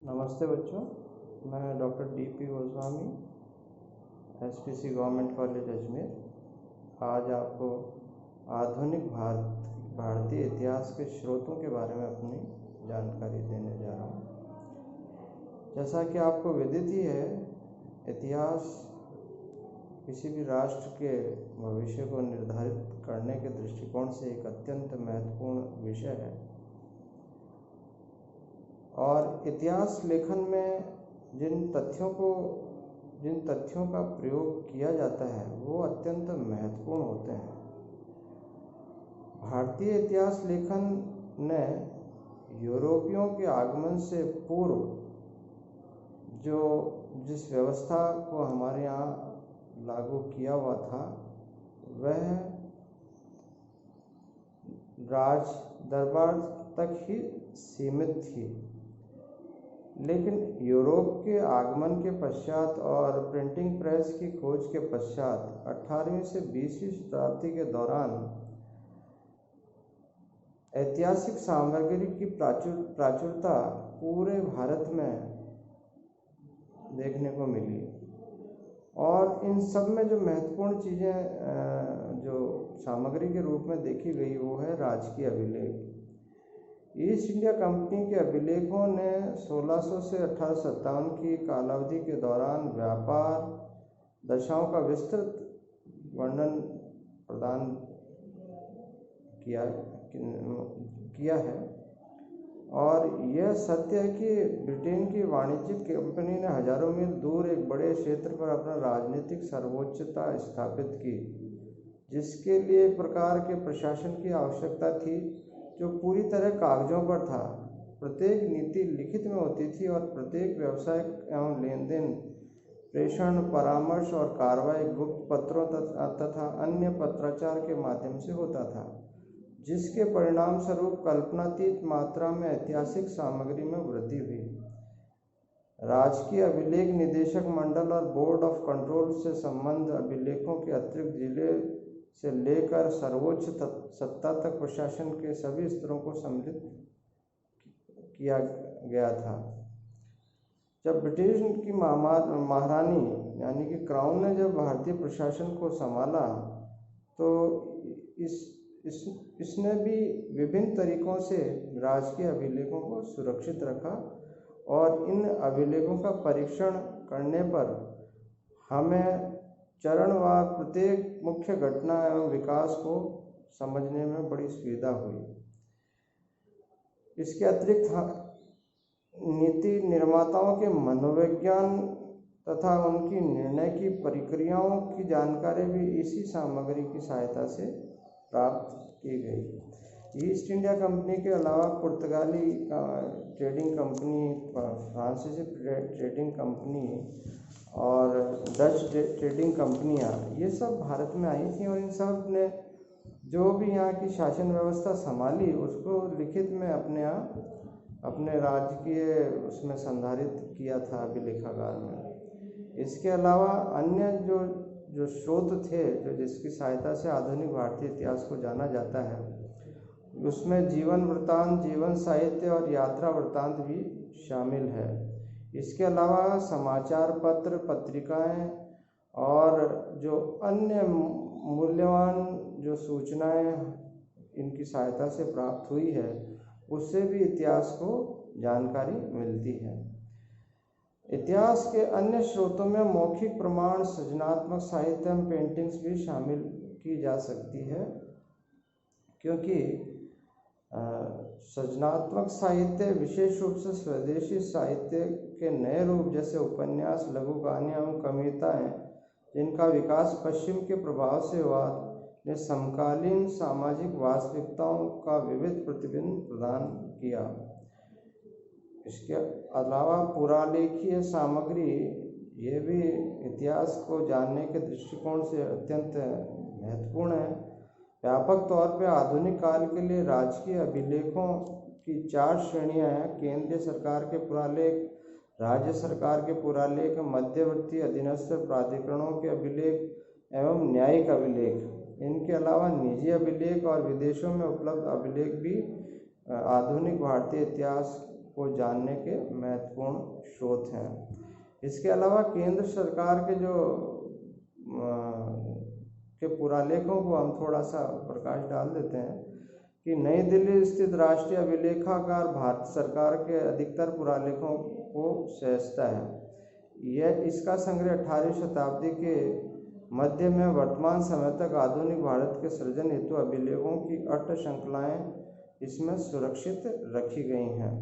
नमस्ते बच्चों, मैं doctor D P. Goswami, SPC government college Ajmer आज आपको आधुनिक भारतीय इतिहास के स्रोतों के बारे में अपनी जानकारी देने जा रहा हूँ। जैसा कि आपको विदित ही है, इतिहास किसी भी राष्ट्र के भविष्य को निर्धारित करने के दृष्टिकोण से एक अत्यंत महत्वपूर्ण विषय है और इतिहास लेखन में जिन तथ्यों का प्रयोग किया जाता है वो अत्यंत महत्वपूर्ण होते हैं। भारतीय इतिहास लेखन ने यूरोपियों के आगमन से पूर्व जिस व्यवस्था को हमारे यहाँ लागू किया हुआ था वह राज दरबार तक ही सीमित थी, लेकिन यूरोप के आगमन के पश्चात और प्रिंटिंग प्रेस की खोज के पश्चात 18वीं से 20वीं शताब्दी के दौरान ऐतिहासिक सामग्री की प्राचुरता पूरे भारत में देखने को मिली और इन सब में जो महत्वपूर्ण चीज़ें जो सामग्री के रूप में देखी गई वो है राजकीय अभिलेख। ईस्ट इंडिया कंपनी के अभिलेखों ने 1600 से 1857 की कालावधि के दौरान व्यापार दशाओं का विस्तृत वर्णन प्रदान किया है और यह सत्य है कि ब्रिटेन की वाणिज्यिक कंपनी ने हजारों मील दूर एक बड़े क्षेत्र पर अपना राजनीतिक सर्वोच्चता स्थापित की, जिसके लिए एक प्रकार के प्रशासन की आवश्यकता थी जो पूरी तरह कागजों पर था। प्रत्येक नीति लिखित में होती थी और प्रत्येक व्यवसाय एवं लेन देन, प्रेषण, परामर्श और कार्रवाई गुप्त पत्रों तथा अन्य पत्राचार के माध्यम से होता था, जिसके परिणाम स्वरूप कल्पनातीत मात्रा में ऐतिहासिक सामग्री में वृद्धि हुई। राजकीय अभिलेख निदेशक मंडल और बोर्ड ऑफ कंट्रोल से संबंध अभिलेखों के अतिरिक्त जिले से लेकर सर्वोच्च सत्ता तक प्रशासन के सभी स्तरों को सम्मिलित किया गया था। जब ब्रिटिश की महारानी यानी कि क्राउन ने जब भारतीय प्रशासन को संभाला तो इसने भी विभिन्न तरीकों से राजकीय अभिलेखों को सुरक्षित रखा और इन अभिलेखों का परीक्षण करने पर हमें चरणवार प्रत्येक मुख्य घटना एवं विकास को समझने में बड़ी सुविधा हुई। इसके अतिरिक्त नीति निर्माताओं के मनोविज्ञान तथा उनकी निर्णय की प्रक्रियाओं की जानकारी भी इसी सामग्री की सहायता से प्राप्त की गई। ईस्ट इंडिया कंपनी के अलावा पुर्तगाली ट्रेडिंग कंपनी, फ्रांसीसी ट्रेडिंग कंपनी और डच ट्रेडिंग कंपनियां ये सब भारत में आई थी और इन सब ने जो भी यहाँ की शासन व्यवस्था संभाली उसको लिखित में अपने राजकीय उसमें संधारित किया था अभिलेखागार में। इसके अलावा अन्य जो स्रोत थे जो जिसकी सहायता से आधुनिक भारतीय इतिहास को जाना जाता है, उसमें जीवन वृत्तांत, जीवन साहित्य और यात्रा वृत्तांत भी शामिल है। इसके अलावा समाचार पत्र, पत्रिकाएं और जो अन्य मूल्यवान जो सूचनाएं इनकी सहायता से प्राप्त हुई है उससे भी इतिहास को जानकारी मिलती है। इतिहास के अन्य स्रोतों में मौखिक प्रमाण, सृजनात्मक साहित्य एवं पेंटिंग्स भी शामिल की जा सकती है, क्योंकि सृजनात्मक साहित्य विशेष रूप से स्वदेशी साहित्य के नए रूप जैसे उपन्यास, लघु कहानियाँ एवं कविताएं जिनका विकास पश्चिम के प्रभाव से हुआ ने समकालीन सामाजिक वास्तविकताओं का विविध प्रतिबिंब प्रदान किया। इसके अलावा पुरालेखीय सामग्री ये भी इतिहास को जानने के दृष्टिकोण से अत्यंत महत्वपूर्ण है। व्यापक तौर पर आधुनिक काल के लिए राजकीय अभिलेखों की 4 श्रेणियां हैं: केंद्रीय सरकार के पुरालेख, राज्य सरकार के पुरालेख, मध्यवर्ती अधीनस्थ प्राधिकरणों के अभिलेख एवं न्यायिक अभिलेख। इनके अलावा निजी अभिलेख और विदेशों में उपलब्ध अभिलेख भी आधुनिक भारतीय इतिहास को जानने के महत्वपूर्ण स्रोत हैं। इसके अलावा केंद्र सरकार के जो पुरालेखों को हम थोड़ा सा प्रकाश डाल देते हैं कि नई दिल्ली स्थित राष्ट्रीय अभिलेखागार भारत सरकार के अधिकतर पुरालेखों को सहेजता है। यह इसका संग्रह 18वीं शताब्दी के मध्य में वर्तमान समय तक आधुनिक भारत के सृजन हेतु अभिलेखों की 8 श्रृंखलाएं इसमें सुरक्षित रखी गई हैं।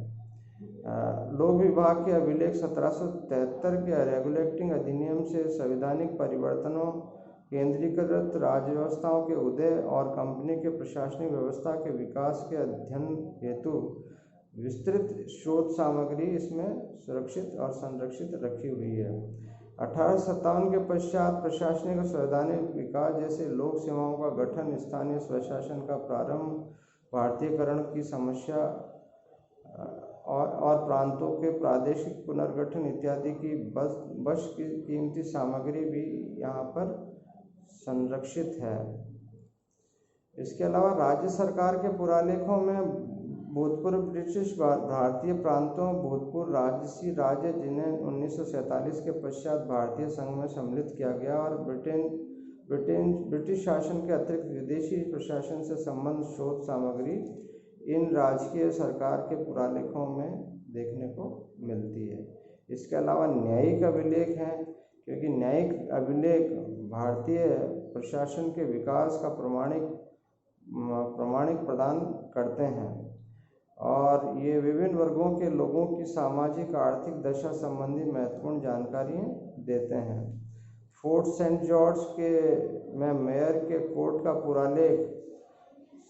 लोक विभाग के अभिलेख 1773 के रेगुलेटिंग अधिनियम से संवैधानिक परिवर्तनों, केंद्रीकृत राज्य व्यवस्थाओं के उदय और कंपनी के प्रशासनिक व्यवस्था के विकास के अध्ययन हेतु विस्तृत स्रोत सामग्री इसमें सुरक्षित और संरक्षित रखी हुई है। 1857 के पश्चात प्रशासनिक और संवैधानिक विकास जैसे लोक सेवाओं का गठन, स्थानीय स्वशासन का प्रारंभ, भारतीयकरण की समस्या और प्रांतों के प्रादेशिक पुनर्गठन इत्यादि की बश की कीमती सामग्री भी यहाँ पर संरक्षित है। इसके अलावा राज्य सरकार के पुरालेखों में भूतपूर्व ब्रिटिश भारतीय प्रांतों, भूतपूर्व राजसी राज्य जिन्हें 1947 के पश्चात भारतीय संघ में सम्मिलित किया गया, और ब्रिटिश शासन के अतिरिक्त विदेशी प्रशासन से संबंध स्रोत सामग्री इन राजकीय सरकार के पुरालेखों में देखने को मिलती है। इसके अलावा न्यायिक अभिलेख हैं, क्योंकि न्यायिक अभिलेख भारतीय प्रशासन के विकास का प्रमाणिक प्रदान करते हैं और ये विभिन्न वर्गों के लोगों की सामाजिक आर्थिक दशा संबंधी महत्वपूर्ण जानकारी देते हैं। फोर्ट सेंट जॉर्ज में मेयर के कोर्ट का पुरालेख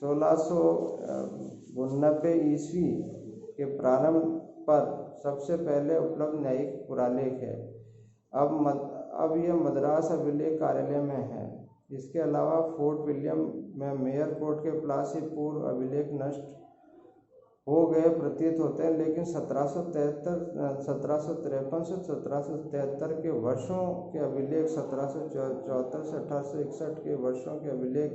1689 ईस्वी के प्रारंभ पर सबसे पहले उपलब्ध न्यायिक पुरालेख है। अब यह मद्रास अभिलेख कार्यालय में है। इसके अलावा फोर्ट विलियम में मेयर कोर्ट के प्लासी पूर्व अभिलेख नष्ट हो गए प्रतीत होते हैं, लेकिन 1753 से 1773 के वर्षों के अभिलेख, 1774 से 1861 के वर्षों के अभिलेख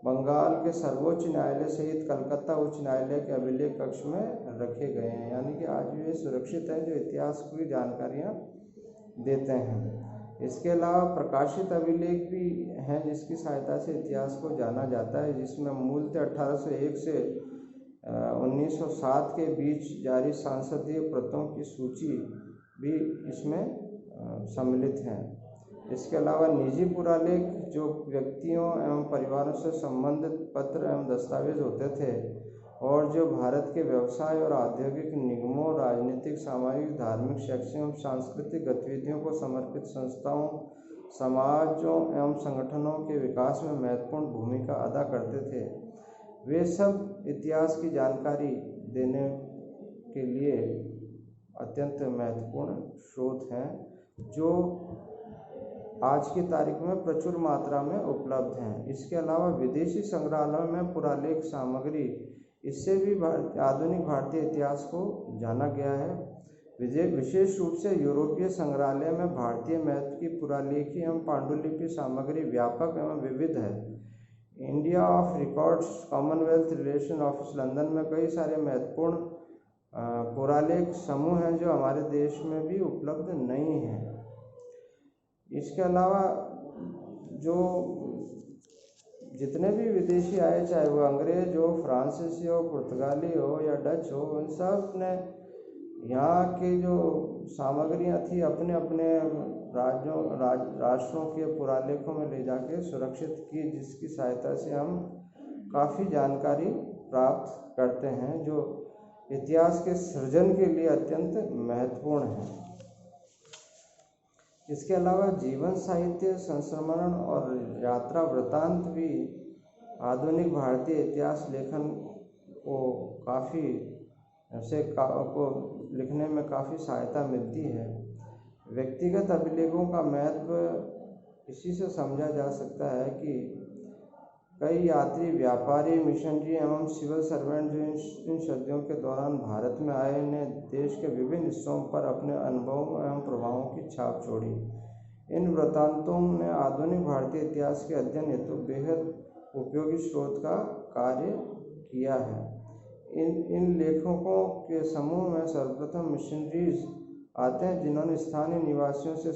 बंगाल के सर्वोच्च न्यायालय सहित कलकत्ता उच्च न्यायालय के अभिलेख कक्ष में रखे गए हैं। यानी कि आज भी सुरक्षित हैं, जो इतिहास की जानकारियाँ देते हैं। इसके अलावा प्रकाशित अभिलेख भी हैं जिसकी सहायता से इतिहास को जाना जाता है, जिसमें मूलतः 1801 से 1907 के बीच जारी सांसदीय प्रतों की सूची भी इसमें सम्मिलित हैं। इसके अलावा निजी पुरालेख, जो व्यक्तियों एवं परिवारों से संबंधित पत्र एवं दस्तावेज होते थे और जो भारत के व्यवसाय और औद्योगिक निगमों, राजनीतिक, सामाजिक, धार्मिक, शैक्षिक एवं सांस्कृतिक गतिविधियों को समर्पित संस्थाओं, समाजों एवं संगठनों के विकास में महत्वपूर्ण भूमिका अदा करते थे, वे सब इतिहास की जानकारी देने के लिए अत्यंत महत्वपूर्ण स्रोत हैं, जो आज की तारीख में प्रचुर मात्रा में उपलब्ध हैं। इसके अलावा विदेशी संग्रहालयों में पुरालेख सामग्री, इससे भी आधुनिक भारतीय इतिहास को जाना गया है। विशेष रूप से यूरोपीय संग्रहालय में भारतीय महत्व की पुरालेखी एवं पांडुलिपि सामग्री व्यापक एवं विविध है। India of records Commonwealth relation office London में कई सारे महत्वपूर्ण पुरालेख समूह हैं जो हमारे देश में भी उपलब्ध नहीं हैं। इसके अलावा जो जितने भी विदेशी आए, चाहे वो अंग्रेज हो, फ्रांसीसी हो, पुर्तगाली हो या डच हो, उन सब ने यहाँ की जो सामग्रियाँ थी अपने अपने राष्ट्रों के पुरालेखों में ले जाके सुरक्षित की, जिसकी सहायता से हम काफ़ी जानकारी प्राप्त करते हैं, जो इतिहास के सृजन के लिए अत्यंत महत्वपूर्ण है। इसके अलावा जीवन साहित्य, संस्मरण और यात्रा वृत्तांत भी आधुनिक भारतीय इतिहास लेखन को लिखने में काफ़ी सहायता मिलती है। व्यक्तिगत अभिलेखों का महत्व इसी से समझा जा सकता है कि कई यात्री, व्यापारी, मिशनरी एवं सिविल सर्वेंट जो इन सदियों के दौरान भारत में आए ने देश के विभिन्न हिस्सों पर अपने अनुभवों एवं प्रभावों की छाप छोड़ी। इन वृत्तांतों ने आधुनिक भारतीय इतिहास के अध्ययन हेतु बेहद उपयोगी स्रोत का कार्य किया है। इन लेखकों के समूह में सर्वप्रथम मिशनरीज आते हैं जिन्होंने स्थानीय निवासियों से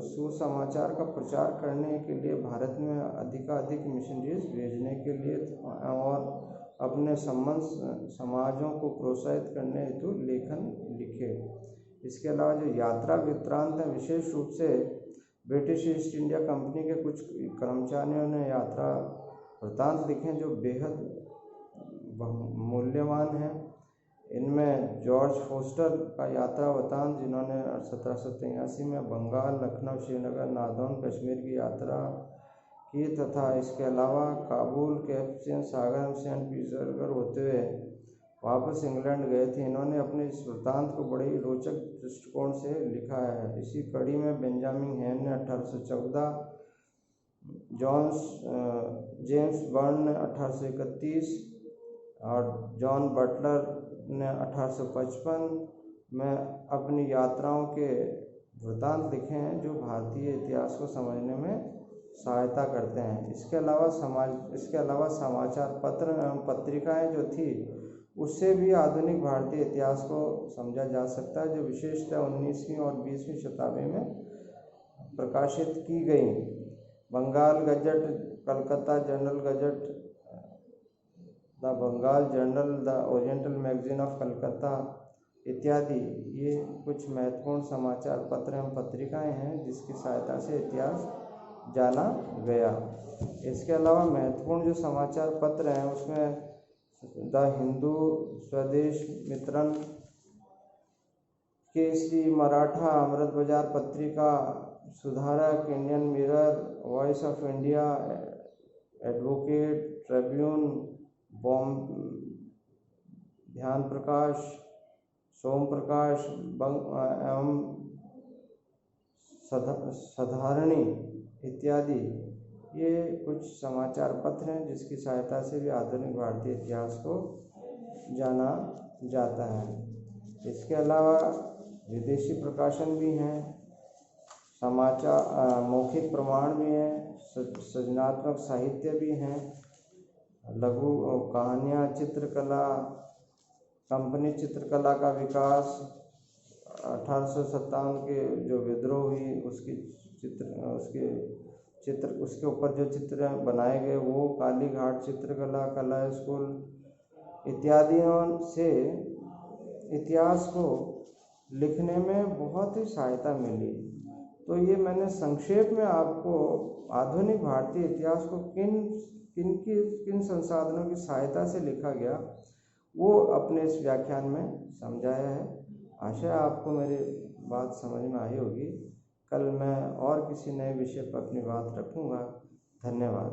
सुसमाचार का प्रचार करने के लिए भारत में अधिकाधिक मिशनरीज भेजने के लिए और अपने समाजों को प्रोत्साहित करने हेतु लेखन लिखे। इसके अलावा जो यात्रा वृत्तांत है, विशेष रूप से ब्रिटिश ईस्ट इंडिया कंपनी के कुछ कर्मचारियों ने यात्रा वृत्तांत लिखे जो बेहद मूल्यवान हैं। इनमें जॉर्ज फोस्टर का यात्रा वृत्तांत, जिन्होंने 1783 में बंगाल, लखनऊ, श्रीनगर, नादौन, कश्मीर की यात्रा की तथा इसके अलावा काबुल, कैप्सियन सागर, सेंट पीटर्सबर्ग होते हुए वापस इंग्लैंड गए थे। इन्होंने अपने इस वृत्तांत को बड़े ही रोचक दृष्टिकोण से लिखा है। इसी कड़ी में बेंजामिन हेन ने 1814, जेम्स बर्न ने 1831 और जॉन बटलर ने 1855 में अपनी यात्राओं के वृत्तांत लिखे हैं जो भारतीय इतिहास को समझने में सहायता करते हैं। इसके अलावा समाचार पत्र एवं पत्रिकाएं जो थी उससे भी आधुनिक भारतीय इतिहास को समझा जा सकता है, जो विशेषतः 19वीं और 20वीं शताब्दी में प्रकाशित की गई। Bengal gazette, Calcutta general gazette, the Bengal journal, the oriental magazine of Calcutta इत्यादि ये कुछ महत्वपूर्ण समाचार पत्र एवं पत्रिकाएं हैं जिसकी सहायता से इतिहास जाना गया। इसके अलावा महत्वपूर्ण जो समाचार पत्र हैं उसमें द हिंदू, स्वदेश मित्रन, केसरी, मराठा, अमृत बाजार पत्रिका, सुधारक, Indian mirror, voice of India, advocate, Tribune, ध्यान प्रकाश, सोम प्रकाश एवं साधारणी इत्यादि ये कुछ समाचार पत्र हैं जिसकी सहायता से भी आधुनिक भारतीय इतिहास को जाना जाता है। इसके अलावा विदेशी प्रकाशन भी हैं, समाचार मौखिक प्रमाण भी हैं, सृजनात्मक साहित्य भी हैं, लघु कहानियाँ, चित्रकला, कंपनी चित्रकला का विकास, 1857 के जो विद्रोह हुई उसके ऊपर जो चित्र बनाए गए वो, काली घाट चित्रकला, कला स्कूल इत्यादियों से इतिहास को लिखने में बहुत ही सहायता मिली। तो ये मैंने संक्षेप में आपको आधुनिक भारतीय इतिहास को किन संसाधनों की सहायता से लिखा गया वो अपने इस व्याख्यान में समझाया है। आशा है आपको मेरी बात समझ में आई होगी। कल मैं और किसी नए विषय पर अपनी बात रखूँगा। धन्यवाद।